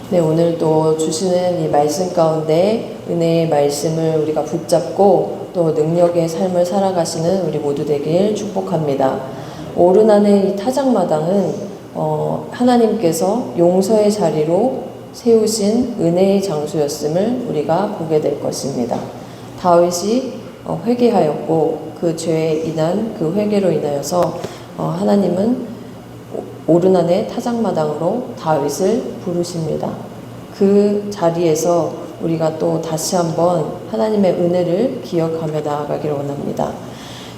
네, 오늘도 주시는 이 말씀 가운데 은혜의 말씀을 우리가 붙잡고 또 능력의 삶을 살아가시는 우리 모두 되길 축복합니다. 오르난의 이 타작마당은 하나님께서 용서의 자리로 세우신 은혜의 장소였음을 우리가 보게 될 것입니다. 다윗이 회개하였고 그 죄에 인한 그 회개로 인하여서 하나님은 오르난의 타작마당으로 다윗을 부르십니다. 그 자리에서 우리가 또 다시 한번 하나님의 은혜를 기억하며 나아가기를 원합니다.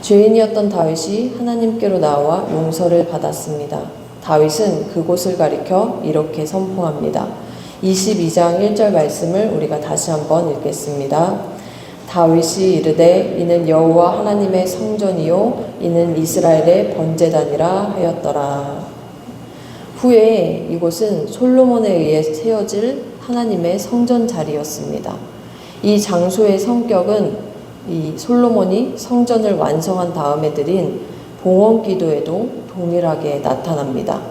죄인이었던 다윗이 하나님께로 나와 용서를 받았습니다. 다윗은 그곳을 가리켜 이렇게 선포합니다. 22장 1절 말씀을 우리가 다시 한번 읽겠습니다. 다윗이 이르되 이는 여호와 하나님의 성전이요 이는 이스라엘의 번제단이라 하였더라. 후에 이곳은 솔로몬에 의해 세워질 하나님의 성전 자리였습니다. 이 장소의 성격은 이 솔로몬이 성전을 완성한 다음에 드린 봉헌 기도에도 동일하게 나타납니다.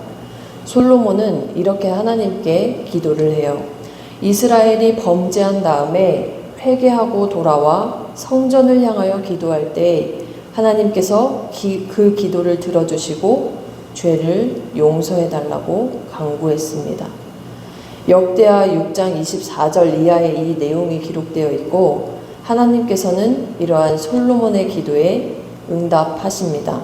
솔로몬은 이렇게 하나님께 기도를 해요. 이스라엘이 범죄한 다음에 회개하고 돌아와 성전을 향하여 기도할 때 하나님께서 그 기도를 들어주시고 죄를 용서해달라고 간구했습니다. 역대하 6장 24절 이하에 이 내용이 기록되어 있고 하나님께서는 이러한 솔로몬의 기도에 응답하십니다.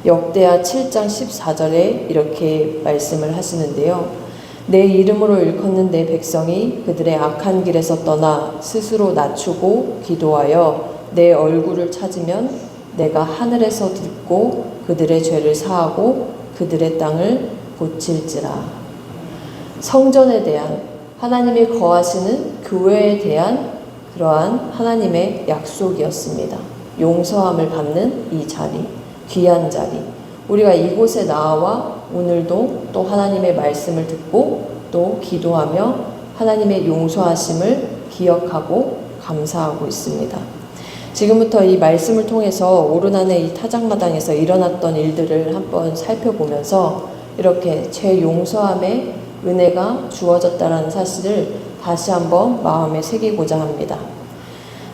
역대하 7장 14절에 이렇게 말씀을 하시는데요. 내 이름으로 일컫는 내 백성이 그들의 악한 길에서 떠나 스스로 낮추고 기도하여 내 얼굴을 찾으면 내가 하늘에서 듣고 그들의 죄를 사하고 그들의 땅을 고칠지라. 성전에 대한 하나님이 거하시는 교회에 대한 그러한 하나님의 약속이었습니다. 용서함을 받는 이 자리, 귀한 자리. 우리가 이곳에 나와 오늘도 또 하나님의 말씀을 듣고 또 기도하며 하나님의 용서하심을 기억하고 감사하고 있습니다. 지금부터 이 말씀을 통해서 오르난의 이 타작마당에서 일어났던 일들을 한번 살펴보면서 이렇게 죄 용서함의 은혜가 주어졌다는 사실을 다시 한번 마음에 새기고자 합니다.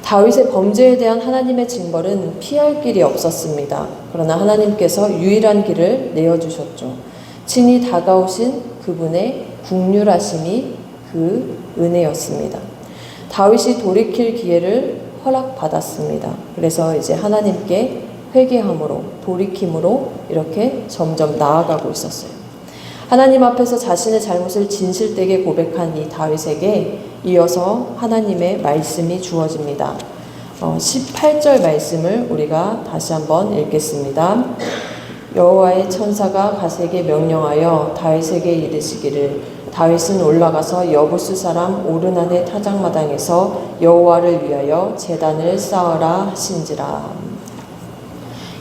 다윗의 범죄에 대한 하나님의 징벌은 피할 길이 없었습니다. 그러나 하나님께서 유일한 길을 내어주셨죠. 친히 다가오신 그분의 긍휼하심이 그 은혜였습니다. 다윗이 돌이킬 기회를 허락받았습니다. 그래서 이제 하나님께 회개함으로 돌이킴으로 이렇게 점점 나아가고 있었어요. 하나님 앞에서 자신의 잘못을 진실되게 고백한 이 다윗에게 이어서 하나님의 말씀이 주어집니다. 18절 말씀을 우리가 다시 한번 읽겠습니다. 여호와의 천사가 갓에게 명령하여 다윗에게 이르시기를 다윗은 올라가서 여부스 사람 오르난의 타작마당에서 여호와를 위하여 제단을 쌓으라 하신지라.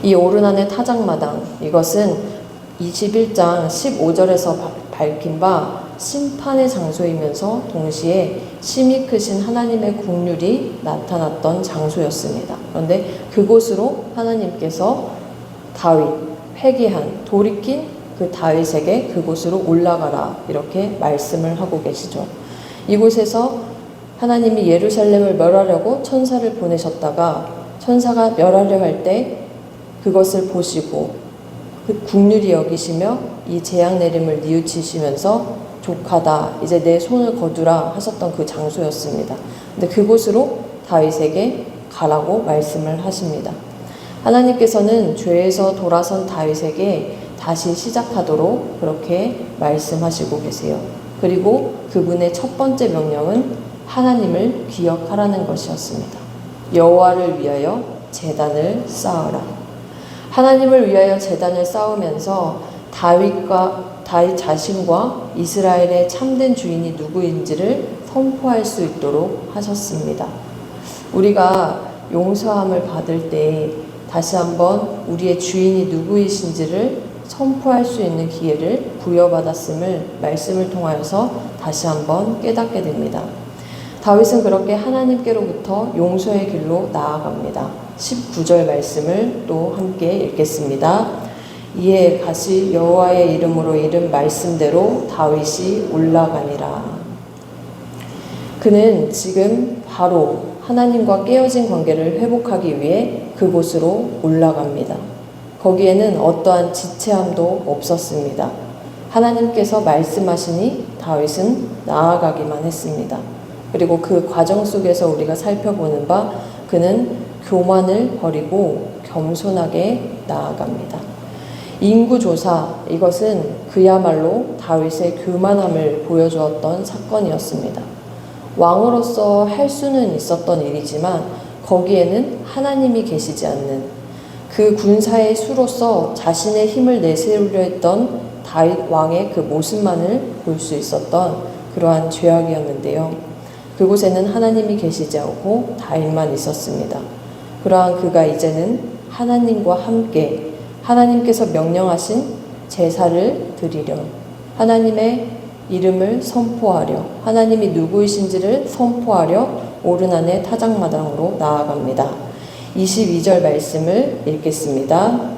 이 오르난의 타작마당, 이것은 21장 15절에서 밝힌 바 심판의 장소이면서 동시에 심히 크신 하나님의 긍휼이 나타났던 장소였습니다. 그런데 그곳으로 하나님께서 다윗, 회개한, 돌이킨 그 다윗에게 그곳으로 올라가라 이렇게 말씀을 하고 계시죠. 이곳에서 하나님이 예루살렘을 멸하려고 천사를 보내셨다가 천사가 멸하려 할 때 그것을 보시고 그 긍휼히 여기시며 이 재앙 내림을 뉘우치시면서 족하다 이제 내 손을 거두라 하셨던 그 장소였습니다. 근데 그곳으로 다윗에게 가라고 말씀을 하십니다. 하나님께서는 죄에서 돌아선 다윗에게 다시 시작하도록 그렇게 말씀하시고 계세요. 그리고 그분의 첫 번째 명령은 하나님을 기억하라는 것이었습니다. 여호와를 위하여 제단을 쌓으라. 하나님을 위하여 제단을 쌓으면서 다윗 자신과 이스라엘의 참된 주인이 누구인지를 선포할 수 있도록 하셨습니다. 우리가 용서함을 받을 때 다시 한번 우리의 주인이 누구이신지를 선포할 수 있는 기회를 부여받았음을 말씀을 통하여서 다시 한번 깨닫게 됩니다. 다윗은 그렇게 하나님께로부터 용서의 길로 나아갑니다. 19절 말씀을 또 함께 읽겠습니다. 이에 다시 여호와의 이름으로 이른 말씀대로 다윗이 올라가니라. 그는 지금 바로 하나님과 깨어진 관계를 회복하기 위해 그곳으로 올라갑니다. 거기에는 어떠한 지체함도 없었습니다. 하나님께서 말씀하시니 다윗은 나아가기만 했습니다. 그리고 그 과정 속에서 우리가 살펴보는 바 그는 교만을 버리고 겸손하게 나아갑니다. 인구조사, 이것은 그야말로 다윗의 교만함을 보여주었던 사건이었습니다. 왕으로서 할 수는 있었던 일이지만 거기에는 하나님이 계시지 않는, 그 군사의 수로서 자신의 힘을 내세우려 했던 다윗 왕의 그 모습만을 볼 수 있었던 그러한 죄악이었는데요. 그곳에는 하나님이 계시지 않고 다윗만 있었습니다. 그러한 그가 이제는 하나님과 함께 하나님께서 명령하신 제사를 드리려, 하나님의 이름을 선포하려, 하나님이 누구이신지를 선포하려 오르난의 타작마당으로 나아갑니다. 22절 말씀을 읽겠습니다.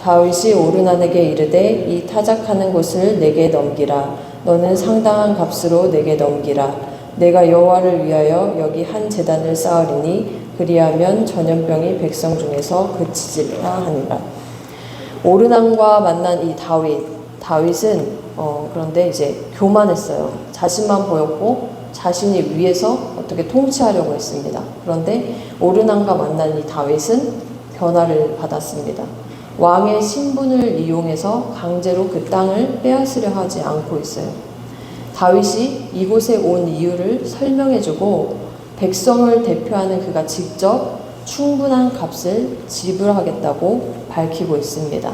다윗이 오르난에게 이르되 이 타작하는 곳을 내게 넘기라. 너는 상당한 값으로 내게 넘기라. 내가 여호와를 위하여 여기 한 제단을 쌓으리니 그리하면 전염병이 백성 중에서 그치리라 하니라. 오르난과 만난 이 다윗은 그런데 이제 교만했어요. 자신만 보였고 자신이 위에서 어떻게 통치하려고 했습니다. 그런데 오르난과 만난 이 다윗은 변화를 받았습니다. 왕의 신분을 이용해서 강제로 그 땅을 빼앗으려 하지 않고 있어요. 다윗이 이곳에 온 이유를 설명해주고 백성을 대표하는 그가 직접 충분한 값을 지불하겠다고 밝히고 있습니다.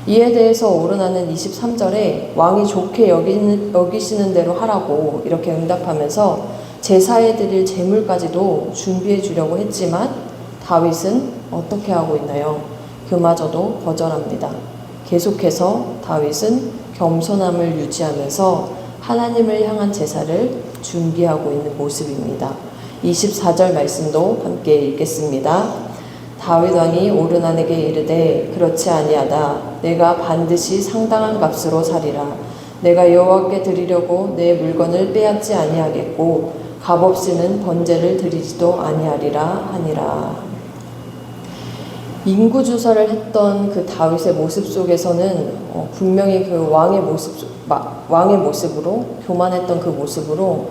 이에 대해서 오르난은 23절에 왕이 좋게 여기시는 대로 하라고 이렇게 응답하면서 제사에 드릴 제물까지도 준비해 주려고 했지만 다윗은 어떻게 하고 있나요? 그마저도 거절합니다. 계속해서 다윗은 겸손함을 유지하면서 하나님을 향한 제사를 준비하고 있는 모습입니다. 24절 말씀도 함께 읽겠습니다. 다윗 왕이 오르난에게 이르되 그렇지 아니하다. 내가 반드시 상당한 값으로 사리라. 내가 여호와께 드리려고 내 물건을 빼앗지 아니하겠고 값없이는 번제를 드리지도 아니하리라 하니라. 인구조사를 했던 그 다윗의 모습 속에서는 분명히 그 왕의 모습으로, 교만했던 그 모습으로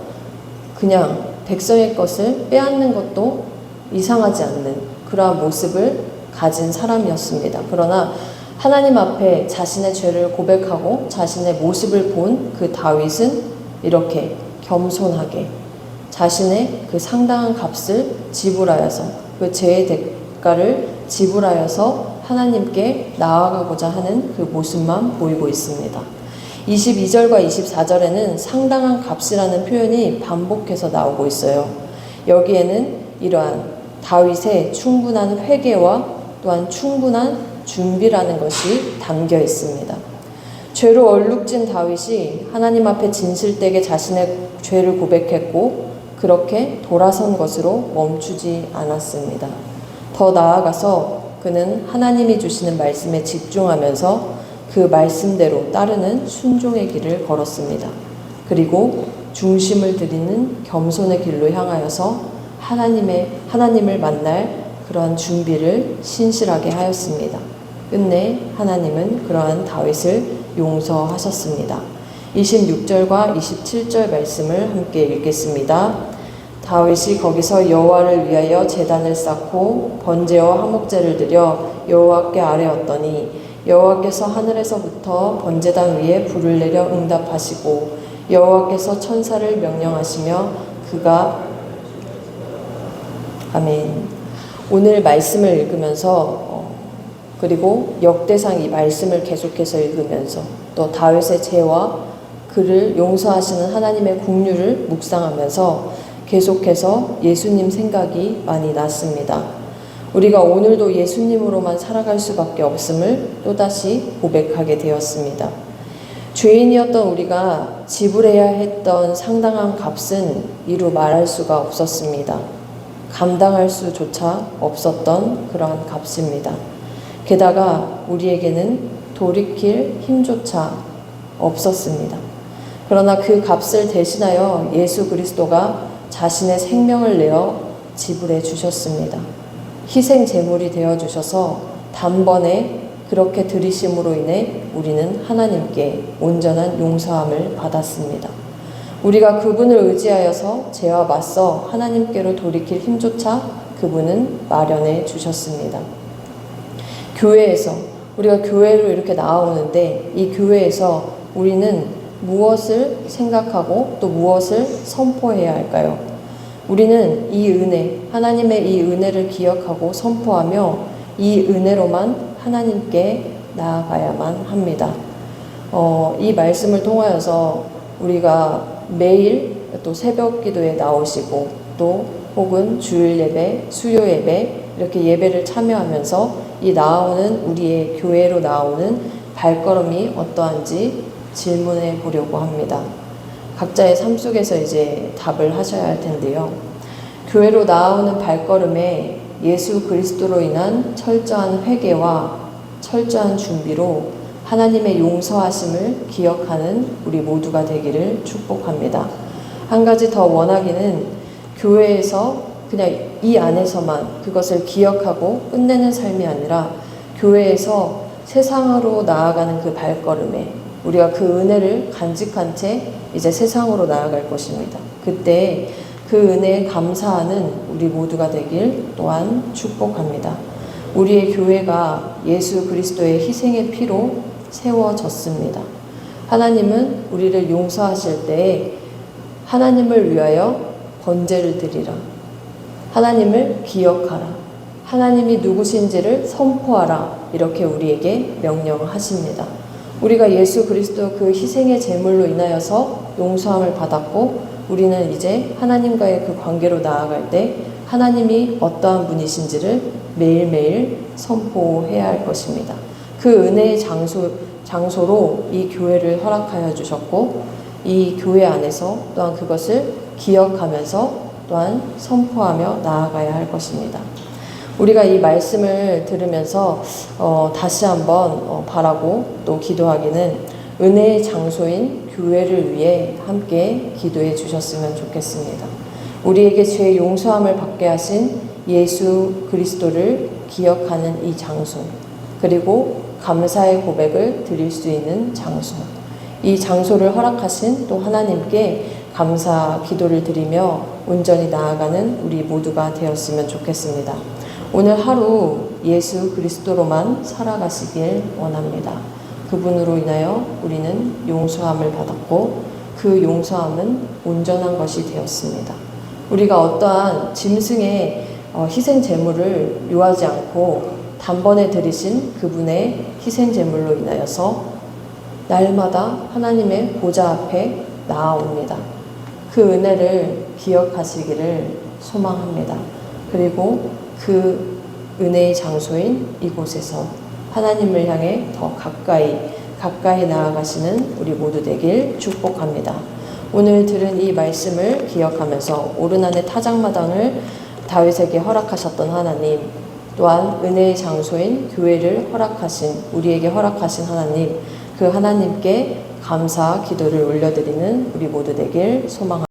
그냥 백성의 것을 빼앗는 것도 이상하지 않는 그러한 모습을 가진 사람이었습니다. 그러나 하나님 앞에 자신의 죄를 고백하고 자신의 모습을 본 그 다윗은 이렇게 겸손하게 자신의 그 상당한 값을 지불하여서 그 죄의 대가를 지불하여서 하나님께 나아가고자 하는 그 모습만 보이고 있습니다. 22절과 24절에는 상당한 값이라는 표현이 반복해서 나오고 있어요. 여기에는 이러한 다윗의 충분한 회개와 또한 충분한 준비라는 것이 담겨 있습니다. 죄로 얼룩진 다윗이 하나님 앞에 진실되게 자신의 죄를 고백했고 그렇게 돌아선 것으로 멈추지 않았습니다. 더 나아가서 그는 하나님이 주시는 말씀에 집중하면서 그 말씀대로 따르는 순종의 길을 걸었습니다. 그리고 중심을 들이는 겸손의 길로 향하여서 하나님을 만날 그러한 준비를 신실하게 하였습니다. 끝내 하나님은 그러한 다윗을 용서하셨습니다. 26절과 27절 말씀을 함께 읽겠습니다. 다윗이 거기서 여호와를 위하여 제단을 쌓고 번제와 화목제를 드려 여호와께 아뢰었더니 여호와께서 하늘에서부터 번제단 위에 불을 내려 응답하시고 여호와께서 천사를 명령하시며 그가 아멘. 오늘 말씀을 읽으면서 그리고 역대상 이 말씀을 계속해서 읽으면서 또 다윗의 죄와 그를 용서하시는 하나님의 긍휼을 묵상하면서 계속해서 예수님 생각이 많이 났습니다. 우리가 오늘도 예수님으로만 살아갈 수밖에 없음을 또다시 고백하게 되었습니다. 죄인이었던 우리가 지불해야 했던 상당한 값은 이루 말할 수가 없었습니다. 감당할 수조차 없었던 그러한 값입니다. 게다가 우리에게는 돌이킬 힘조차 없었습니다. 그러나 그 값을 대신하여 예수 그리스도가 자신의 생명을 내어 지불해 주셨습니다. 희생 제물이 되어 주셔서 단번에 그렇게 들이심으로 인해 우리는 하나님께 온전한 용서함을 받았습니다. 우리가 그분을 의지하여서 죄와 맞서 하나님께로 돌이킬 힘조차 그분은 마련해 주셨습니다. 교회에서 우리가 교회로 이렇게 나오는데 이 교회에서 우리는 무엇을 생각하고 또 무엇을 선포해야 할까요? 우리는 이 은혜, 하나님의 이 은혜를 기억하고 선포하며 이 은혜로만 하나님께 나아가야만 합니다. 이 말씀을 통하여서 우리가 매일 또 새벽 기도에 나오시고 또 혹은 주일 예배, 수요 예배 이렇게 예배를 참여하면서 이 나오는 우리의 교회로 나오는 발걸음이 어떠한지 질문해 보려고 합니다. 각자의 삶 속에서 이제 답을 하셔야 할 텐데요. 교회로 나오는 발걸음에 예수 그리스도로 인한 철저한 회개와 철저한 준비로 하나님의 용서하심을 기억하는 우리 모두가 되기를 축복합니다. 한 가지 더 원하기는 교회에서 그냥 이 안에서만 그것을 기억하고 끝내는 삶이 아니라 교회에서 세상으로 나아가는 그 발걸음에 우리가 그 은혜를 간직한 채 이제 세상으로 나아갈 것입니다. 그때 그 은혜에 감사하는 우리 모두가 되길 또한 축복합니다. 우리의 교회가 예수 그리스도의 희생의 피로 세워졌습니다. 하나님은 우리를 용서하실 때에 하나님을 위하여 번제를 드리라. 하나님을 기억하라. 하나님이 누구신지를 선포하라. 이렇게 우리에게 명령하십니다. 우리가 예수 그리스도 그 희생의 제물로 인하여서 용서함을 받았고 우리는 이제 하나님과의 그 관계로 나아갈 때 하나님이 어떠한 분이신지를 매일매일 선포해야 할 것입니다. 그 은혜의 장소로 이 교회를 허락하여 주셨고 이 교회 안에서 또한 그것을 기억하면서 또한 선포하며 나아가야 할 것입니다. 우리가 이 말씀을 들으면서 다시 한번 바라고 또 기도하기는 은혜의 장소인 교회를 위해 함께 기도해 주셨으면 좋겠습니다. 우리에게 죄 용서함을 받게 하신 예수 그리스도를 기억하는 이 장소, 그리고 감사의 고백을 드릴 수 있는 장소, 이 장소를 허락하신 또 하나님께 감사 기도를 드리며 온전히 나아가는 우리 모두가 되었으면 좋겠습니다. 오늘 하루 예수 그리스도로만 살아가시길 원합니다. 그분으로 인하여 우리는 용서함을 받았고 그 용서함은 온전한 것이 되었습니다. 우리가 어떠한 짐승의 희생 제물을 요하지 않고 단번에 드리신 그분의 희생 제물로 인하여서 날마다 하나님의 보좌 앞에 나아옵니다. 그 은혜를 기억하시기를 소망합니다. 그리고 그 은혜의 장소인 이곳에서 하나님을 향해 더 가까이 나아가시는 우리 모두 되길 축복합니다. 오늘 들은 이 말씀을 기억하면서 오르난의 타작마당을 다윗에게 허락하셨던 하나님, 또한 은혜의 장소인 교회를 우리에게 허락하신 하나님, 그 하나님께 감사 기도를 올려드리는 우리 모두 되길 소망합니다.